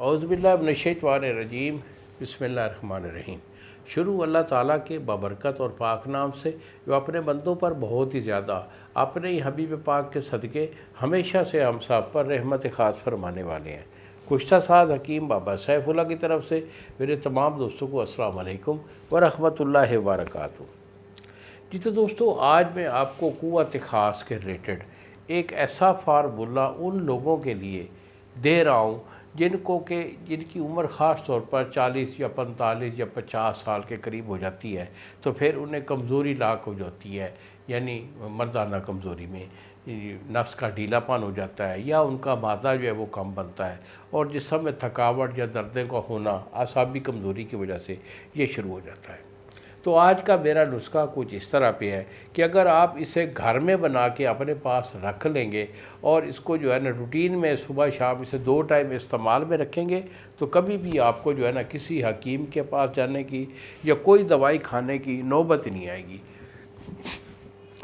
اعوذ باللہ من الشیطان الرجیم بسم اللہ الرحمن الرحیم۔ شروع اللہ تعالیٰ کے بابرکت اور پاک نام سے جو اپنے بندوں پر بہت ہی زیادہ اپنے ہی حبیب پاک کے صدقے ہمیشہ سے ہم سب پر رحمت خاص فرمانے والے ہیں۔ گزشتہ سال حکیم بابا سیف اللہ کی طرف سے میرے تمام دوستوں کو السلام علیکم ورحمۃ اللہ وبرکاتہ۔ جی تو دوستو، آج میں آپ کو قوت خاص کے ریلیٹڈ ایک ایسا فارمولہ ان لوگوں کے لیے دے رہا ہوں جن کی عمر خاص طور پر 40 یا 45 یا 50 سال کے قریب ہو جاتی ہے، تو پھر انہیں کمزوری لاحق ہو جاتی ہے، یعنی مردانہ کمزوری میں نفس کا ڈھیلا پن ہو جاتا ہے، یا ان کا مادہ جو ہے وہ کم بنتا ہے، اور جسم میں تھکاوٹ یا دردیں کا ہونا اعصابی کمزوری کی وجہ سے یہ شروع ہو جاتا ہے۔ تو آج کا میرا نسخہ کچھ اس طرح پہ ہے کہ اگر آپ اسے گھر میں بنا کے اپنے پاس رکھ لیں گے اور اس کو جو ہے نا روٹین میں صبح شام اسے 2 ٹائم استعمال میں رکھیں گے، تو کبھی بھی آپ کو جو ہے نا کسی حکیم کے پاس جانے کی یا کوئی دوائی کھانے کی نوبت نہیں آئے گی۔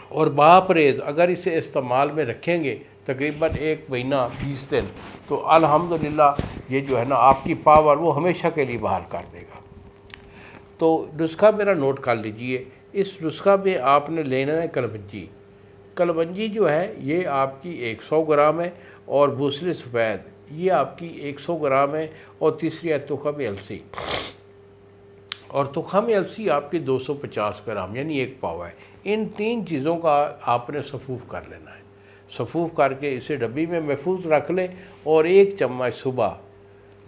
اور باپریز اگر اسے استعمال میں رکھیں گے تقریباً 1 مہینہ 20 دن، تو الحمدللہ یہ جو ہے نا آپ کی پاور وہ ہمیشہ کے لیے بحال کر دے گا۔ تو نسخہ میرا نوٹ کر لیجئے۔ اس نسخہ میں آپ نے لینا ہے کلونجی۔ کلونجی جو ہے یہ آپ کی 100 گرام ہے، اور بوسری سفید یہ آپ کی 100 گرام ہے، اور تیسری ہے تخم السی، اور تخم السی آپ کی 250 گرام یعنی 1 پاؤ ہے۔ ان 3 چیزوں کا آپ نے صفوف کر لینا ہے۔ صفوف کر کے اسے ڈبی میں محفوظ رکھ لیں، اور 1 چمچ صبح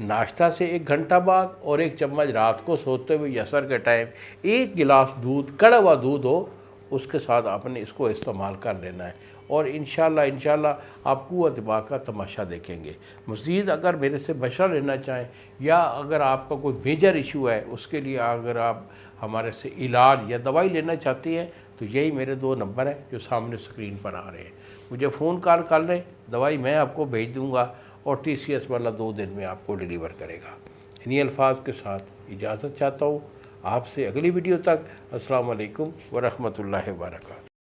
ناشتہ سے 1 گھنٹہ بعد، اور 1 چمچ رات کو سوتے ہوئے عصر کے ٹائم 1 گلاس دودھ، کڑا ہوا دودھ ہو، اس کے ساتھ آپ نے اس کو استعمال کر لینا ہے، اور انشاءاللہ آپ قوت پاک کا تماشا دیکھیں گے۔ مزید اگر میرے سے مشورہ لینا چاہیں، یا اگر آپ کا کوئی میجر ایشو ہے، اس کے لیے اگر آپ ہمارے سے علاج یا دوائی لینا چاہتی ہیں، تو یہی میرے 2 نمبر ہیں جو سامنے اسکرین پر آ رہے ہیں۔ مجھے فون کال کر لیں، دوائی میں آپ کو بھیج دوں گا، اور TCS والا 2 دن میں آپ کو ڈیلیور کرے گا۔ انہی الفاظ کے ساتھ اجازت چاہتا ہوں آپ سے۔ اگلی ویڈیو تک السلام علیکم ورحمۃ اللہ وبرکاتہ۔